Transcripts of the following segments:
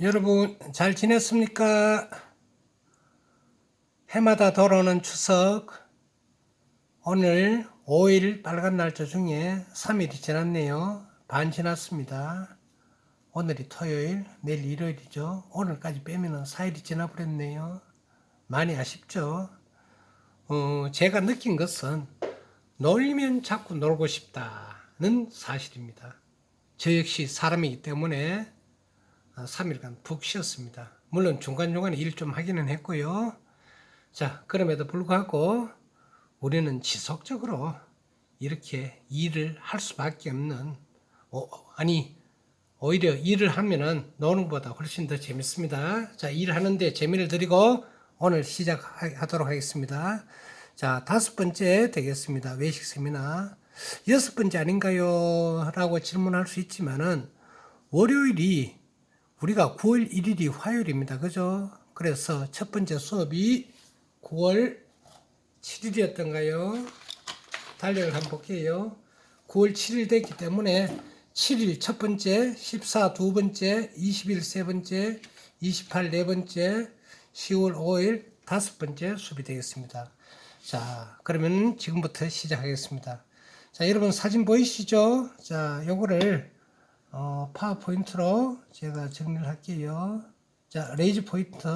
여러분 잘 지냈습니까? 해마다 돌아오는 추석 오늘 5일 빨간 날짜 중에 3일이 지났네요. 반 지났습니다. 오늘이 토요일, 내일 일요일이죠. 오늘까지 빼면 4일이 지나버렸네요. 많이 아쉽죠? 제가 느낀 것은 놀면 자꾸 놀고 싶다는 사실입니다. 저 역시 사람이기 때문에 3일간 푹 쉬었습니다. 물론 중간중간에 일 좀 하기는 했고요. 자, 그럼에도 불구하고 우리는 지속적으로 이렇게 일을 할 수밖에 없는, 오히려 일을 하면은 노는 것보다 훨씬 더 재밌습니다. 자, 일하는데 재미를 드리고 오늘 시작하도록 하겠습니다. 자, 5번째 되겠습니다. 외식 세미나. 6번째 아닌가요? 라고 질문할 수 있지만은 월요일이 우리가 9월 1일이 화요일입니다. 그죠? 그래서 첫 번째 수업이 9월 7일이었던가요? 달력을 한번 볼게요. 9월 7일 됐기 때문에 7일 첫 번째, 14 두 번째, 20일 세 번째, 28 네 번째, 10월 5일 다섯 번째 수업이 되겠습니다. 자, 그러면 지금부터 시작하겠습니다. 자, 여러분 사진 보이시죠? 자, 요거를 파워포인트로 제가 정리를 할게요. 자, 레이즈 포인트.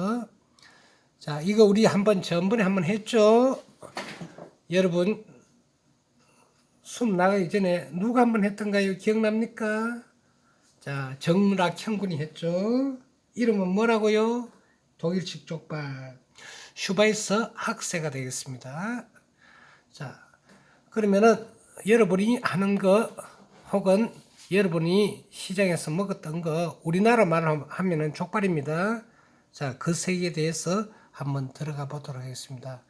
자, 이거 우리 전번에 한번 했죠? 여러분, 수업 나가기 전에 누가 한번 했던가요? 기억납니까? 자, 정락형 군이 했죠? 이름은 뭐라고요? 독일식 족발. 슈바이서 학세가 되겠습니다. 자, 그러면은 여러분이 하는 거 혹은 여러분이 시장에서 먹었던 거 우리나라 말로 하면은 족발입니다. 자, 그 세 개에 대해서 한번 들어가 보도록 하겠습니다.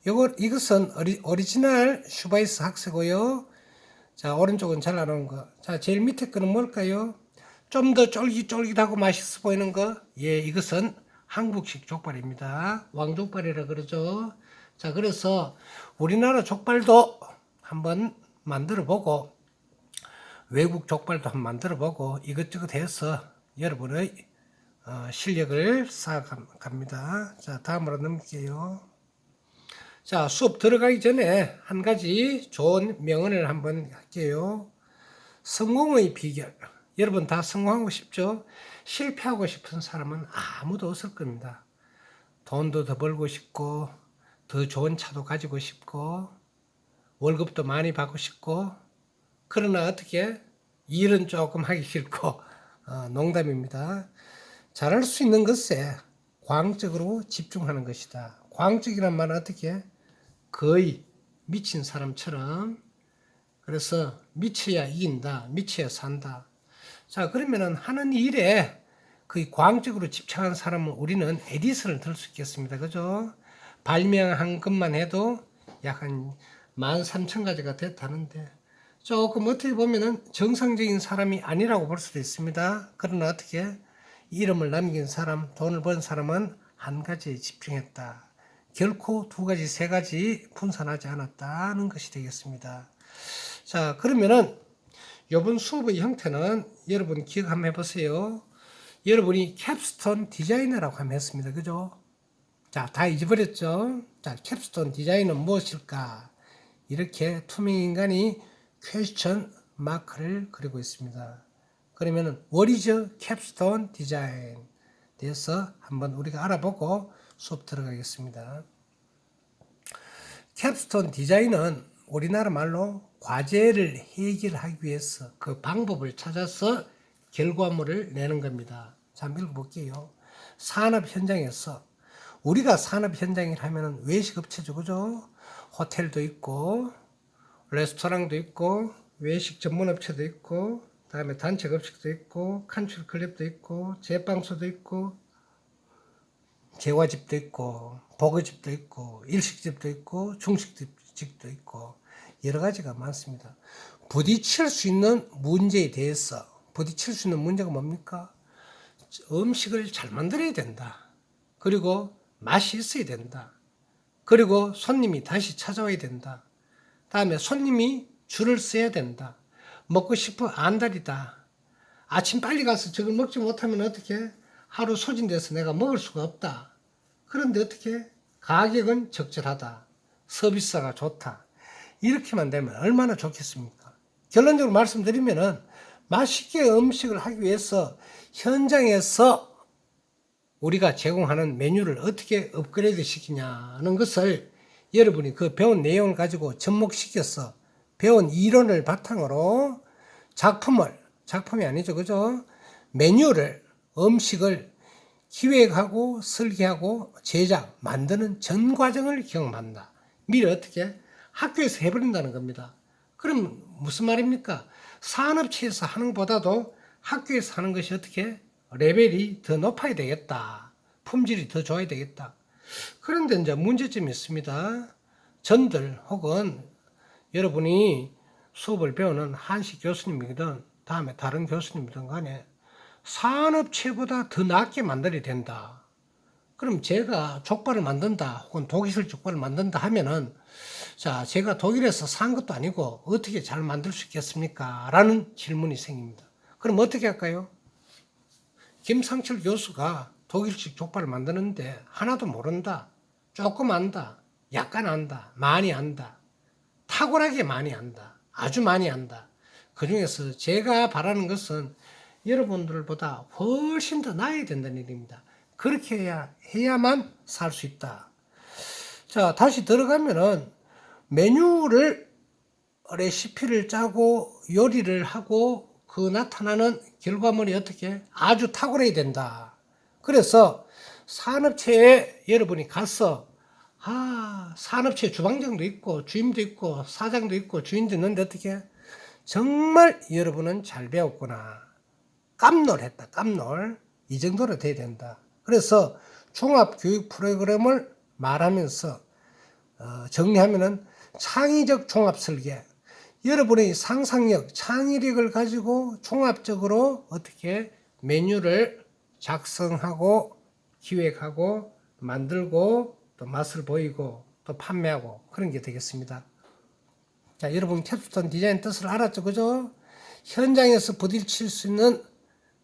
이것은 오리지널 슈바이스 학세고요. 자, 오른쪽은 잘라놓은 거. 자, 제일 밑에 거는 뭘까요? 좀 더 쫄깃쫄깃하고 맛있어 보이는 거. 예, 이것은 한국식 족발입니다. 왕족발이라 그러죠. 자, 그래서 우리나라 족발도 한번 만들어 보고 외국 족발도 한번 만들어 보고 이것저것 해서 여러분의 실력을 쌓아갑니다. 자, 다음으로 넘길게요. 자, 수업 들어가기 전에 한 가지 좋은 명언을 한번 할게요. 성공의 비결. 여러분 다 성공하고 싶죠? 실패하고 싶은 사람은 아무도 없을 겁니다. 돈도 더 벌고 싶고, 더 좋은 차도 가지고 싶고, 월급도 많이 받고 싶고, 그러나 어떻게? 일은 조금 하기 싫고, 농담입니다. 잘할 수 있는 것에 광적으로 집중하는 것이다. 광적이란 말은 어떻게? 거의 미친 사람처럼. 그래서 미쳐야 이긴다. 미쳐야 산다. 자, 그러면은 하는 일에 거의 광적으로 집착한 사람은 우리는 에디슨을 들 수 있겠습니다. 그죠? 발명한 것만 해도 약 한 13,000가지가 됐다는데 조금 어떻게 보면은 정상적인 사람이 아니라고 볼 수도 있습니다. 그러나 어떻게 이름을 남긴 사람, 돈을 번 사람은 한 가지에 집중했다. 결코 두 가지, 세 가지 분산하지 않았다는 것이 되겠습니다. 자, 그러면은 이번 수업의 형태는 여러분 기억 한번 해보세요. 여러분이 캡스톤 디자이너라고 한번 했습니다. 그죠? 자, 다 잊어버렸죠? 자, 캡스톤 디자인은 무엇일까? 이렇게 투명인간이 퀘스천 마크를 그리고 있습니다. 그러면은 what is 캡스톤 디자인? 대해서 한번 우리가 알아보고 수업 들어가겠습니다. 캡스톤 디자인은 우리나라 말로 과제를 해결하기 위해서 그 방법을 찾아서 결과물을 내는 겁니다. 자, 한번 읽어볼게요. 산업 현장에서 우리가 산업 현장을 하면은 외식업체죠, 그죠? 호텔도 있고, 레스토랑도 있고, 외식 전문업체도 있고, 다음에 단체급식도 있고, 칸츄리 클럽도 있고, 제빵소도 있고, 재화집도 있고, 보거집도 있고, 일식집도 있고, 중식집도 있고, 여러 가지가 많습니다. 부딪힐 수 있는 문제에 대해서, 부딪힐 수 있는 문제가 뭡니까? 음식을 잘 만들어야 된다. 그리고 맛이 있어야 된다. 그리고 손님이 다시 찾아와야 된다. 다음에 손님이 줄을 서야 된다. 먹고 싶어 안달이다. 아침 빨리 가서 저걸 먹지 못하면 어떻게? 하루 소진돼서 내가 먹을 수가 없다. 그런데 어떻게? 가격은 적절하다. 서비스가 좋다. 이렇게만 되면 얼마나 좋겠습니까? 결론적으로 말씀드리면은 맛있게 음식을 하기 위해서 현장에서 우리가 제공하는 메뉴를 어떻게 업그레이드 시키냐는 것을 여러분이 그 배운 내용을 가지고 접목시켜서 배운 이론을 바탕으로 작품이 아니죠. 그죠? 메뉴를, 음식을 기획하고 설계하고 제작, 만드는 전 과정을 경험한다. 미리 어떻게? 학교에서 해버린다는 겁니다. 그럼 무슨 말입니까? 산업체에서 하는 것보다도 학교에서 하는 것이 어떻게? 레벨이 더 높아야 되겠다. 품질이 더 좋아야 되겠다. 그런데 이제 문제점이 있습니다. 전들 혹은 여러분이 수업을 배우는 한식 교수님이든 다음에 다른 교수님이든 간에 산업체보다 더 낫게 만들어야 된다. 그럼 제가 족발을 만든다 혹은 독일 족발을 만든다 하면은 자, 제가 독일에서 산 것도 아니고 어떻게 잘 만들 수 있겠습니까? 라는 질문이 생깁니다. 그럼 어떻게 할까요? 김상철 교수가 독일식 족발을 만드는데 하나도 모른다. 조금 안다. 약간 안다. 많이 안다. 탁월하게 많이 안다. 아주 많이 안다. 그 중에서 제가 바라는 것은 여러분들보다 훨씬 더 나아야 된다는 얘기입니다. 그렇게 해야만 살 수 있다. 자, 다시 들어가면은 메뉴를 레시피를 짜고 요리를 하고 그 나타나는 결과물이 어떻게 아주 탁월해야 된다. 그래서 산업체에 여러분이 가서 산업체 주방장도 있고 주임도 있고 사장도 있고 주인도 있는데 어떻게 정말 여러분은 잘 배웠구나. 깜놀했다. 깜놀. 이 정도로 돼야 된다. 그래서 종합교육 프로그램을 말하면서 정리하면은 창의적 종합설계. 여러분의 상상력, 창의력을 가지고 종합적으로 어떻게 메뉴를 작성하고 기획하고 만들고 또 맛을 보이고 또 판매하고 그런 게 되겠습니다. 자, 여러분 캡스톤 디자인 뜻을 알았죠? 그죠? 현장에서 부딪힐 수 있는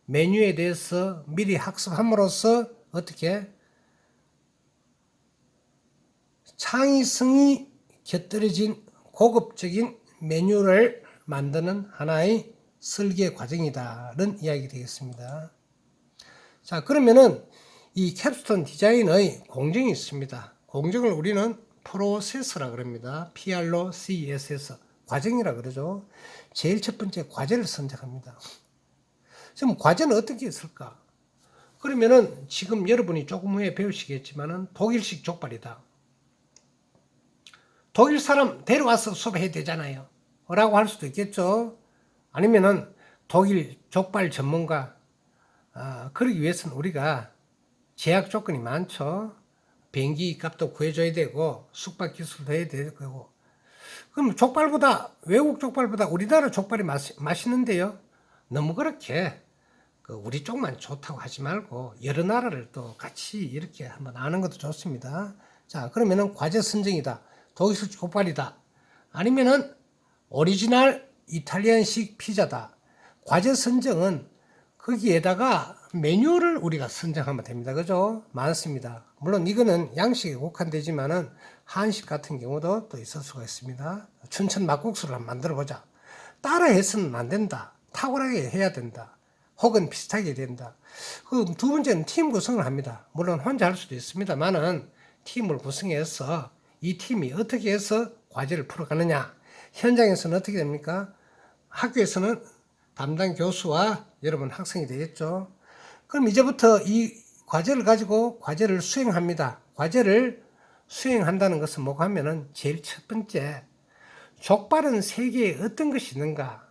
메뉴에 대해서 미리 학습함으로써 어떻게 창의성이 곁들여진 고급적인 메뉴를 만드는 하나의 설계 과정이다는 이야기 되겠습니다. 자, 그러면은 이 캡스톤 디자인의 공정이 있습니다. 공정을 우리는 프로세스라 그럽니다. PROCESS 과정이라 그러죠. 제일 첫 번째 과제를 선택합니다. 지금 과제는 어떻게 있을까? 그러면은 지금 여러분이 조금 후에 배우시겠지만은 독일식 족발이다. 독일 사람 데려와서 수업해야 되잖아요. 라고 할 수도 있겠죠. 아니면은 독일 족발 전문가 그러기 위해서는 우리가 제약 조건이 많죠. 비행기 값도 구해줘야 되고 숙박 기술도 해야 되고. 그럼 외국 족발보다 우리나라 족발이 맛있는데요. 너무 그렇게 우리 쪽만 좋다고 하지 말고 여러 나라를 또 같이 이렇게 한번 아는 것도 좋습니다. 자, 그러면은 과제 선정이다. 독일식 족발이다. 아니면은 오리지널 이탈리안식 피자다. 과제 선정은 거기에다가 메뉴를 우리가 선정하면 됩니다. 그죠? 많습니다. 물론 이거는 양식에 국한되지만은 한식 같은 경우도 또 있을 수가 있습니다. 춘천 막국수를 한번 만들어 보자. 따라 해서는 안 된다. 탁월하게 해야 된다. 혹은 비슷하게 된다. 그 두 번째는 팀 구성을 합니다. 물론 혼자 할 수도 있습니다만은 팀을 구성해서 이 팀이 어떻게 해서 과제를 풀어가느냐. 현장에서는 어떻게 됩니까? 학교에서는 담당 교수와 여러분 학생이 되겠죠. 그럼 이제부터 이 과제를 가지고 과제를 수행합니다. 과제를 수행한다는 것은 뭐가 하면은 제일 첫 번째, 족발은 세계에 어떤 것이 있는가?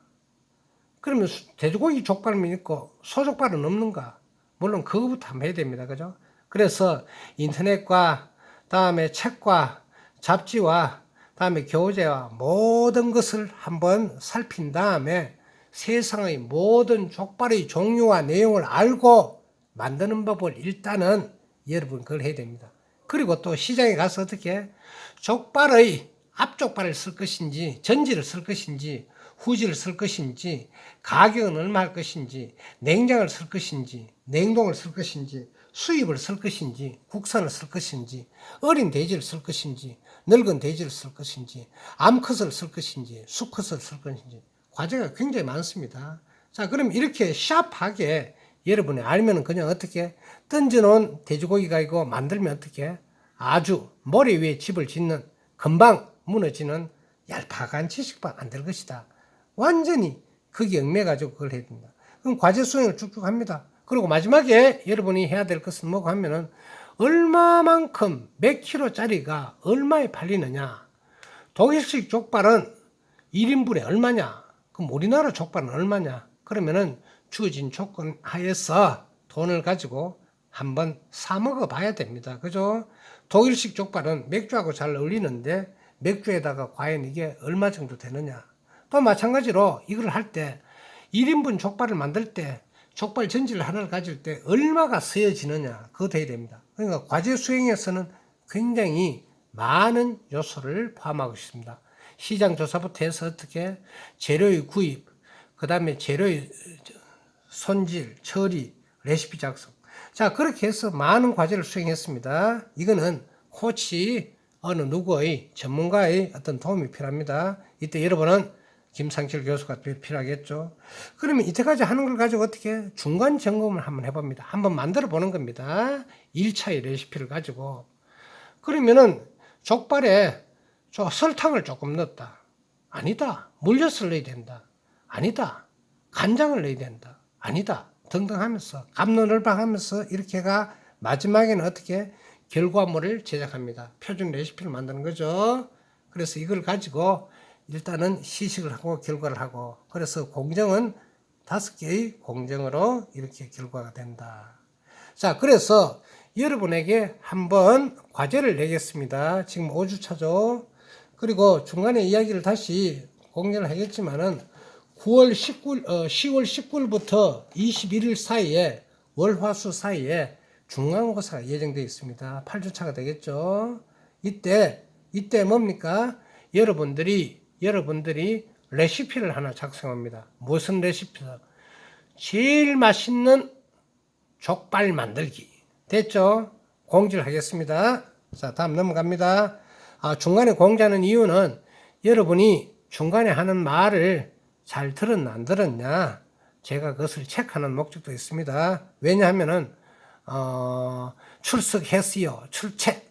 그러면 돼지고기 족발은 있고 소족발은 없는가? 물론 그거부터 한번 해야 됩니다. 그죠? 그래서 인터넷과 다음에 책과 잡지와 다음에 교재와 모든 것을 한번 살핀 다음에 세상의 모든 족발의 종류와 내용을 알고 만드는 법을 일단은 여러분 그걸 해야 됩니다. 그리고 또 시장에 가서 어떻게 족발의 앞족발을 쓸 것인지 전지를 쓸 것인지 후지를 쓸 것인지, 가격은 얼마 할 것인지, 냉장을 쓸 것인지, 냉동을 쓸 것인지, 수입을 쓸 것인지, 국산을 쓸 것인지, 어린 돼지를 쓸 것인지, 늙은 돼지를 쓸 것인지, 암컷을 쓸 것인지, 수컷을 쓸 것인지 과제가 굉장히 많습니다. 자, 그럼 이렇게 샤프하게 여러분이 알면은 그냥 어떻게 던져놓은 돼지고기가 있고 만들면 어떻게 아주 모래 위에 집을 짓는 금방 무너지는 얄팍한 지식밖에 안 될 것이다. 완전히 거기에 얽매가지고 그걸 해야 된다. 그럼 과제 수행을 쭉쭉 합니다. 그리고 마지막에 여러분이 해야 될 것은 뭐고 하면은 얼마만큼 몇 킬로짜리가 얼마에 팔리느냐. 독일식 족발은 1인분에 얼마냐. 그럼 우리나라 족발은 얼마냐. 그러면은 주어진 조건 하에서 돈을 가지고 한번 사 먹어 봐야 됩니다. 그죠? 독일식 족발은 맥주하고 잘 어울리는데 맥주에다가 과연 이게 얼마 정도 되느냐. 또 마찬가지로 이걸 할 때 1인분 족발을 만들 때 족발 전지를 하나를 가질 때 얼마가 쓰여지느냐. 그거 돼야 됩니다. 그러니까 과제 수행에서는 굉장히 많은 요소를 포함하고 있습니다. 시장 조사부터 해서 어떻게 재료의 구입, 그 다음에 재료의 손질, 처리, 레시피 작성. 자, 그렇게 해서 많은 과제를 수행했습니다. 이거는 코치 어느 누구의 전문가의 어떤 도움이 필요합니다. 이때 여러분은 김상철 교수가 필요하겠죠. 그러면 이때까지 하는 걸 가지고 어떻게 중간 점검을 한번 해봅니다. 한번 만들어 보는 겁니다. 1차의 레시피를 가지고. 그러면은 족발에 설탕을 조금 넣었다. 아니다. 물엿을 넣어야 된다. 아니다. 간장을 넣어야 된다. 아니다. 등등 하면서 갑론을박하면서 이렇게가 마지막에는 어떻게 결과물을 제작합니다. 표준 레시피를 만드는 거죠. 그래서 이걸 가지고 일단은 시식을 하고 결과를 하고 그래서 공정은 5개의 공정으로 이렇게 결과가 된다. 자, 그래서 여러분에게 한번 과제를 내겠습니다. 지금 5주차죠. 그리고 중간에 이야기를 다시 공개를 하겠지만은 10월 19일부터 21일 사이에 월화수 사이에 중간고사가 예정되어 있습니다. 8주차가 되겠죠. 이때 뭡니까? 여러분들이 레시피를 하나 작성합니다. 무슨 레시피다? 제일 맛있는 족발 만들기. 됐죠? 공지를 하겠습니다. 자, 다음 넘어갑니다. 중간에 공지하는 이유는 여러분이 중간에 하는 말을 잘 들었나 안 들었냐 제가 그것을 체크하는 목적도 있습니다. 왜냐하면은 출석했어요. 출첵.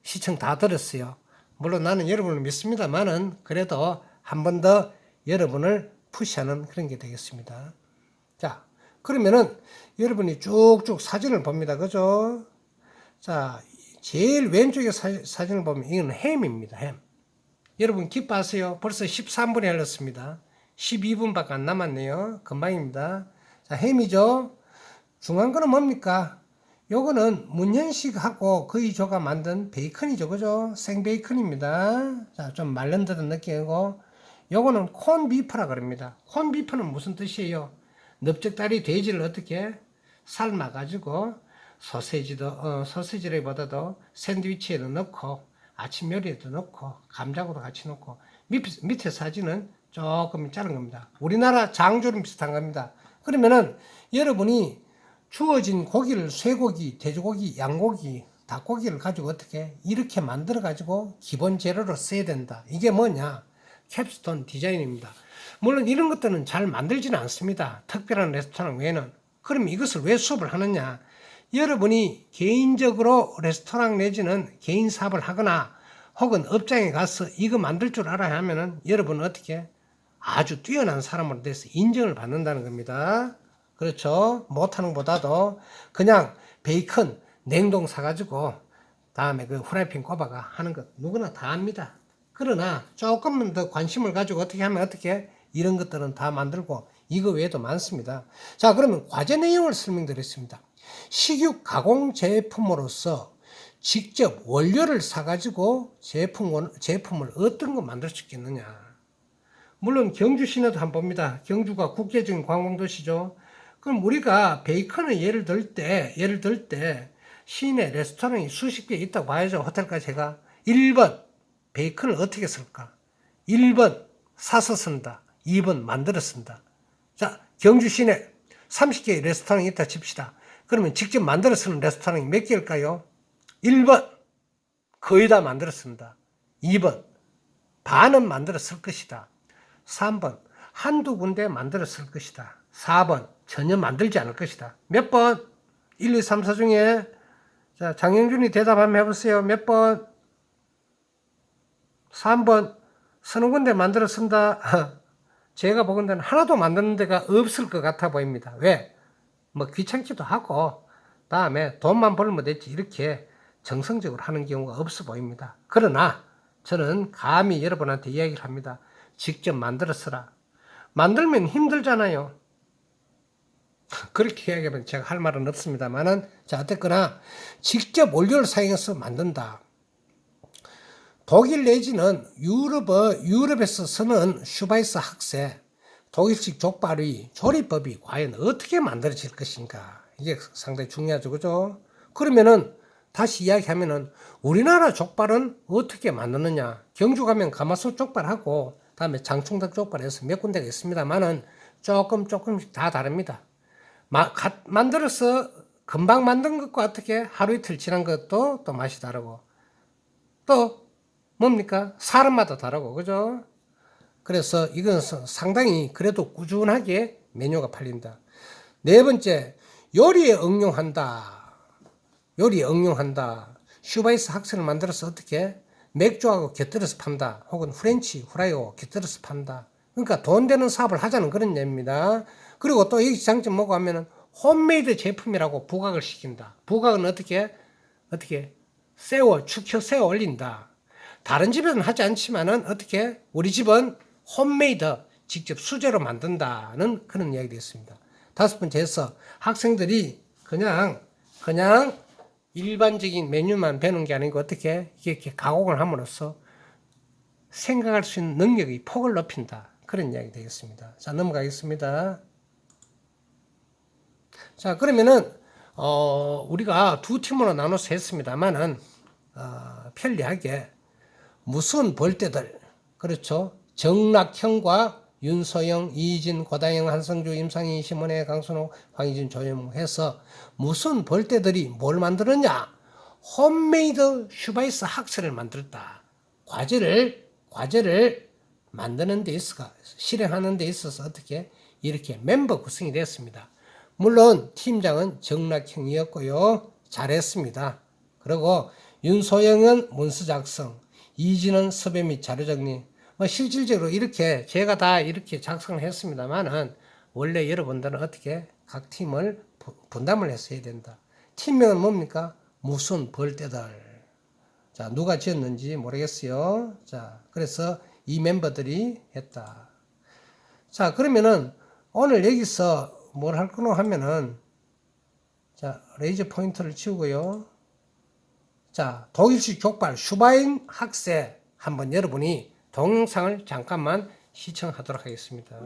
시청 다 들었어요. 물론 나는 여러분을 믿습니다만은 그래도 한 번 더 여러분을 푸시하는 그런 게 되겠습니다. 자, 그러면은 여러분이 쭉쭉 사진을 봅니다. 그죠? 자, 제일 왼쪽에 사진을 보면 이건 햄입니다. 햄. 여러분 기뻐하세요. 벌써 13분이 흘렀습니다. 12분밖에 안 남았네요. 금방입니다. 자, 햄이죠. 중요한 거는 뭡니까? 요거는 문현식하고 그의 조가 만든 베이컨이죠. 그죠? 생베이컨입니다. 자, 좀 말른 듯한 느낌이고 요거는 콘비프라 그럽니다. 콘비프는 무슨 뜻이에요? 넓적다리 돼지를 어떻게 삶아가지고 소세지라기보다도 샌드위치에도 넣고 아침 요리에도 넣고 감자하고도 같이 넣고 밑에 사진은 조금 자른 겁니다. 우리나라 장조림 비슷한 겁니다. 그러면은 여러분이 주어진 고기를 쇠고기, 돼지고기, 양고기, 닭고기를 가지고 어떻게 이렇게 만들어 가지고 기본 재료로 써야 된다. 이게 뭐냐? 캡스톤 디자인입니다. 물론 이런 것들은 잘 만들지는 않습니다. 특별한 레스토랑 외에는. 그럼 이것을 왜 수업을 하느냐? 여러분이 개인적으로 레스토랑 내지는 개인 사업을 하거나 혹은 업장에 가서 이거 만들 줄 알아야 하면은 여러분은 어떻게 아주 뛰어난 사람으로 돼서 인정을 받는다는 겁니다. 그렇죠? 못하는 것보다도 그냥 베이컨 냉동 사가지고 다음에 그 후라이팬 꼽아가 하는 것 누구나 다 합니다. 그러나 조금만 더 관심을 가지고 어떻게 하면 어떻게 이런 것들은 다 만들고 이거 외에도 많습니다. 자, 그러면 과제 내용을 설명드렸습니다. 식육 가공 제품으로서 직접 원료를 사가지고 제품을 어떤 거 만들 수 있겠느냐. 물론 경주 시내도 한번 봅니다. 경주가 국제적인 관광도시죠. 그럼 우리가 베이컨을 예를 들 때 시내 레스토랑이 수십 개 있다고 봐야죠. 호텔까지 해가. 1번 베이컨을 어떻게 쓸까? 1번 사서 쓴다. 2번 만들어 쓴다. 자, 경주 시내 30개의 레스토랑이 있다 칩시다. 그러면 직접 만들어 쓰는 레스토랑이 몇 개일까요? 1번 거의 다 만들어 쓴다. 2번 반은 만들어 쓸 것이다. 3번 한두 군데 만들어 쓸 것이다. 4번 전혀 만들지 않을 것이다. 몇 번? 1, 2, 3, 4 중에 자, 장영준이 대답 한번 해보세요. 몇 번? 3번 서너 군데 만들어 쓴다. 제가 보건대는 하나도 만드는 데가 없을 것 같아 보입니다. 왜? 뭐 귀찮기도 하고 다음에 돈만 벌면 됐지 이렇게 정성적으로 하는 경우가 없어 보입니다. 그러나 저는 감히 여러분한테 이야기를 합니다. 직접 만들어 쓰라. 만들면 힘들잖아요. 그렇게 이야기하면 제가 할 말은 없습니다만은 자 어쨌거나 직접 원료를 사용해서 만든다. 독일 내지는 유럽에서 쓰는 슈바이스 학세 독일식 족발의 조리법이 과연 어떻게 만들어질 것인가 이게 상당히 중요하죠. 그죠? 그러면은 다시 이야기하면은 우리나라 족발은 어떻게 만드느냐. 경주 가면 가마솥 족발하고 다음에 장충닭 족발에서 몇 군데가 있습니다만은 조금씩 다 다릅니다. 만들어서 금방 만든 것과 어떻게 하루 이틀 지난 것도 또 맛이 다르고 또 뭡니까? 사람마다 다르고 그죠? 그래서 이건 상당히 그래도 꾸준하게 메뉴가 팔린다. 네 번째, 요리에 응용한다. 슈바이스 학생을 만들어서 어떻게 맥주하고 곁들여서 판다. 혹은 프렌치 후라이하고 곁들여서 판다. 그러니까 돈 되는 사업을 하자는 그런 얘기입니다. 그리고 또 이 장점 뭐고 하면은 홈메이드 제품이라고 부각을 시킨다. 부각은 어떻게 축혀 세워 올린다. 다른 집에는 하지 않지만은 어떻게 우리 집은 홈메이드 직접 수제로 만든다는 그런 이야기가 있습니다. 다섯 번째에서 학생들이 그냥 일반적인 메뉴만 배우는 게 아니고 어떻게 이렇게 가공을 함으로써 생각할 수 있는 능력의 폭을 높인다. 그런 이야기 되겠습니다. 자, 넘어가겠습니다. 자, 그러면은 우리가 두 팀으로 나눠서 했습니다만은 편리하게 무슨 벌떼들 그렇죠? 정락형과 윤소영, 이진, 고다영, 한성주, 임상희, 심원혜, 강순호, 황희진, 조현무 해서 무슨 벌떼들이 뭘 만들었냐? 홈메이드 슈바이스 학설을 만들었다. 과제를 만드는 데 있어서 실행하는 데 있어서 어떻게 이렇게 멤버 구성이 됐습니다. 물론 팀장은 정락형이었고요. 잘했습니다. 그리고 윤소영은 문서 작성, 이진은 섭외 및 자료 정리. 실질적으로 이렇게 제가 다 이렇게 작성을 했습니다만은 원래 여러분들은 어떻게 각 팀을 분담을 해서 해야 된다. 팀명은 뭡니까? 무슨 벌떼들. 자, 누가 지었는지 모르겠어요. 자, 그래서 이 멤버들이 했다. 자, 그러면은 오늘 여기서 뭘 할 거노 하면은 자, 레이저 포인터를 치우고요. 자, 독일식 족발 슈바인 학세 한번 여러분이 동영상을 잠깐만 시청하도록 하겠습니다.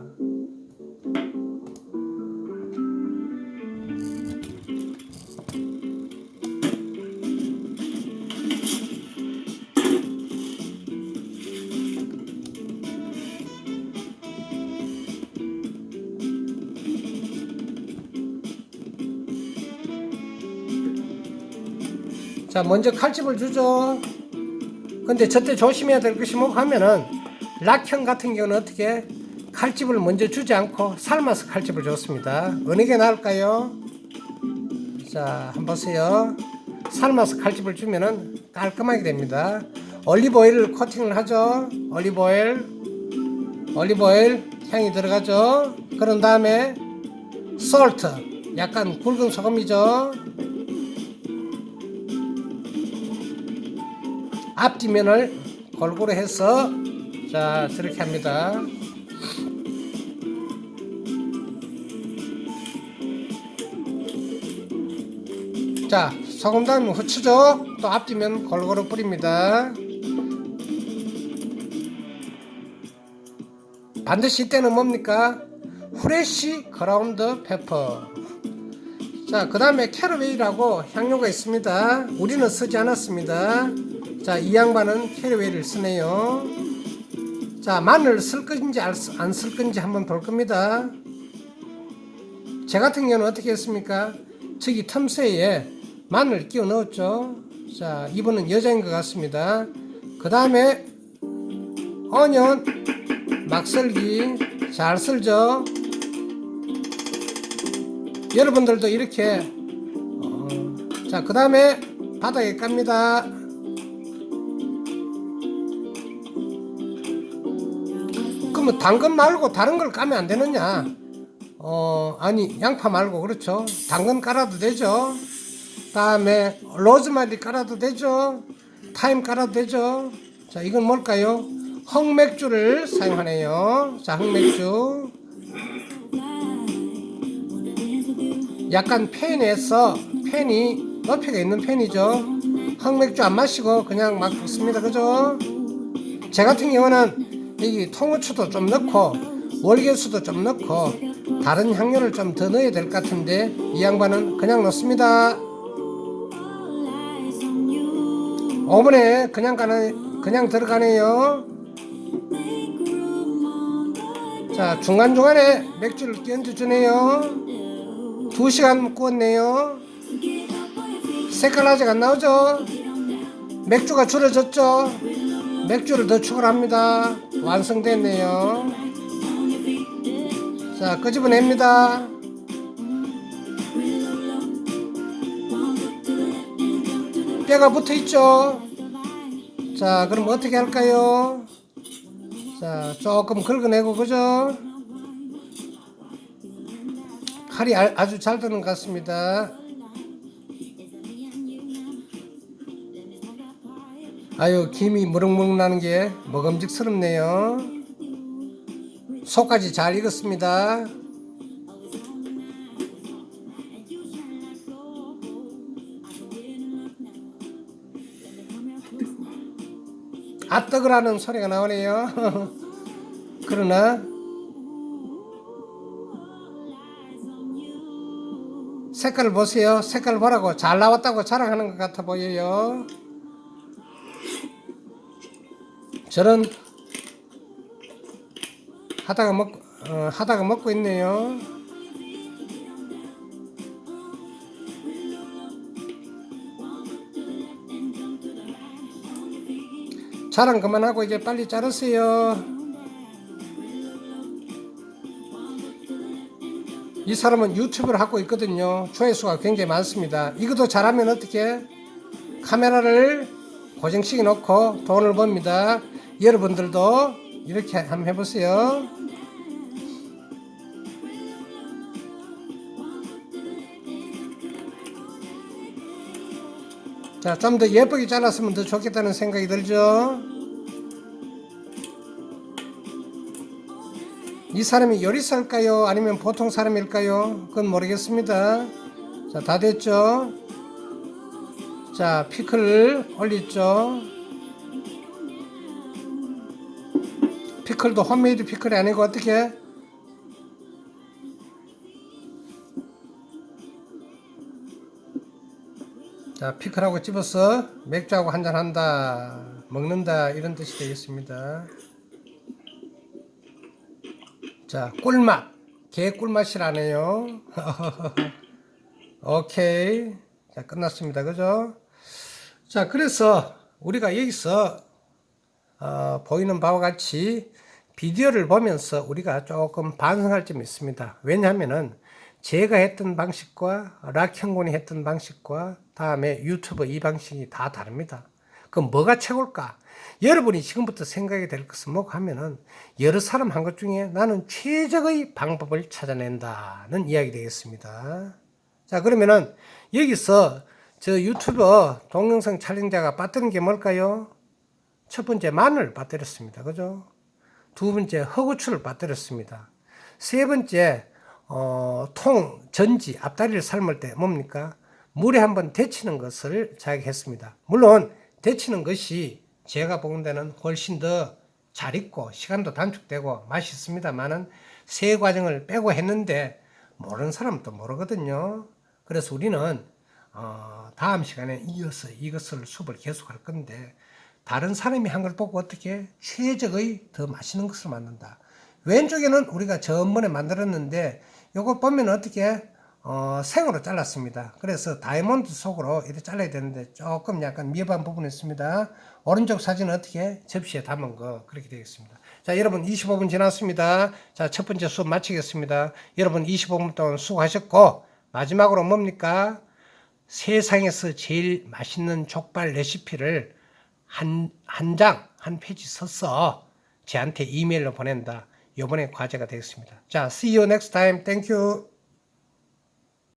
자, 먼저 칼집을 주죠. 근데 저때 조심해야 될 것이 뭐 하면은 락형 같은 경우는 어떻게 칼집을 먼저 주지 않고 삶아서 칼집을 줬습니다. 어느 게 나을까요? 자, 한번 보세요. 삶아서 칼집을 주면은 깔끔하게 됩니다. 올리브오일을 코팅을 하죠. 올리브오일 향이 들어가죠. 그런 다음에 솔트 약간 굵은 소금이죠. 앞뒤면을 골고루 해서 자 저렇게 합니다. 자 소금 다음에 후추죠. 또 앞뒤면 골고루 뿌립니다. 반드시 이때는 뭡니까? 프레쉬 그라운드 페퍼. 자 그 다음에 캐러웨이라고 향료가 있습니다. 우리는 쓰지 않았습니다. 자, 이 양반은 캐러웨이를 쓰네요. 자, 마늘 쓸 건지 안 쓸 건지 한번 볼 겁니다. 제 같은 경우는 어떻게 했습니까? 저기 틈새에 마늘 끼워 넣었죠. 자, 이분은 여자인 것 같습니다. 그 다음에 어니언 막 썰기 잘 썰죠. 여러분들도 이렇게 자, 그 다음에 바닥에 깝니다. 그러면 당근 말고 다른 걸 까면 안 되느냐? 아니, 양파 말고, 그렇죠. 당근 깔아도 되죠. 다음에 로즈마리 깔아도 되죠. 타임 깔아도 되죠. 자, 이건 뭘까요? 흑맥주를 사용하네요. 자, 흑맥주. 약간 팬에서 팬이 높이가 있는 팬이죠. 흑맥주 안 마시고 그냥 막 붓습니다. 그죠? 제 같은 경우는 여기 통후추도 좀 넣고 월계수도 좀 넣고 다른 향료를 좀 더 넣어야 될 것 같은데 이 양반은 그냥 넣습니다. 오븐에 그냥 들어가네요. 자, 중간중간에 맥주를 끼얹어 주네요. 2시간 구웠네요. 색깔 아직 안 나오죠? 맥주가 줄어졌죠? 맥주를 더 추가합니다. 완성됐네요. 자, 끄집어냅니다. 뼈가 붙어있죠? 자, 그럼 어떻게 할까요? 자, 조금 긁어내고, 그죠? 칼이 아주 잘 드는 것 같습니다. 아유, 김이 무럭무럭 나는 게 먹음직스럽네요. 속까지 잘 익었습니다. 아뜨거라는 소리가 나오네요. 그러나 색깔을 보세요. 색깔을 보라고 잘 나왔다고 자랑하는 것 같아 보여요. 저는 하다가 먹고 있네요. 자랑 그만하고 이제 빨리 자르세요. 이 사람은 유튜브를 하고 있거든요. 조회수가 굉장히 많습니다. 이것도 잘하면 어떻게 카메라를 고정시켜 놓고 돈을 법니다. 여러분들도 이렇게 한번 해보세요. 자, 좀 더 예쁘게 잘랐으면 더 좋겠다는 생각이 들죠. 이 사람이 요리사일까요? 아니면 보통 사람일까요? 그건 모르겠습니다. 자, 다 됐죠? 자, 피클을 올렸죠? 피클도 홈메이드 피클이 아니고 어떻게? 자, 피클하고 집어서 맥주하고 한잔 한다, 먹는다, 이런 뜻이 되겠습니다. 자, 꿀맛. 개 꿀맛이라네요. 오케이. 자, 끝났습니다. 그죠? 자, 그래서 우리가 여기서 보이는 바와 같이 비디오를 보면서 우리가 조금 반성할 점이 있습니다. 왜냐하면은 제가 했던 방식과 락형군이 했던 방식과 다음에 유튜브 이 방식이 다 다릅니다. 그럼 뭐가 최고일까? 여러분이 지금부터 생각이 될 것은 뭐가 하면은 여러 사람 한 것 중에 나는 최적의 방법을 찾아낸다는 이야기 되겠습니다. 자, 그러면은 여기서 저 유튜버 동영상 촬영자가 빠뜨린 게 뭘까요? 첫 번째 마늘 빠뜨렸습니다. 그죠? 두 번째 허구추를 빠뜨렸습니다. 세 번째 전지 앞다리를 삶을 때 뭡니까? 물에 한번 데치는 것을 자기했습니다. 물론 데치는 것이 제가 보는 데는 훨씬 더 잘 익고 시간도 단축되고 맛있습니다만은 세 과정을 빼고 했는데 모르는 사람은 또 모르거든요. 그래서 우리는 다음 시간에 이어서 이것을 수업을 계속할 건데 다른 사람이 한 걸 보고 어떻게 최적의 더 맛있는 것을 만든다. 왼쪽에는 우리가 전번에 만들었는데 요거 보면 어떻게 생으로 잘랐습니다. 그래서 다이아몬드 속으로 이렇게 잘라야 되는데 조금 약간 미흡한 부분이 있습니다. 오른쪽 사진은 어떻게 접시에 담은 거 그렇게 되겠습니다. 자, 여러분 25분 지났습니다. 자, 첫 번째 수업 마치겠습니다. 여러분 25분 동안 수고하셨고 마지막으로 뭡니까? 세상에서 제일 맛있는 족발 레시피를 한 장, 한 페이지 써서 저한테 이메일로 보낸다. 요번에 과제가 되겠습니다. 자, see you next time. Thank you.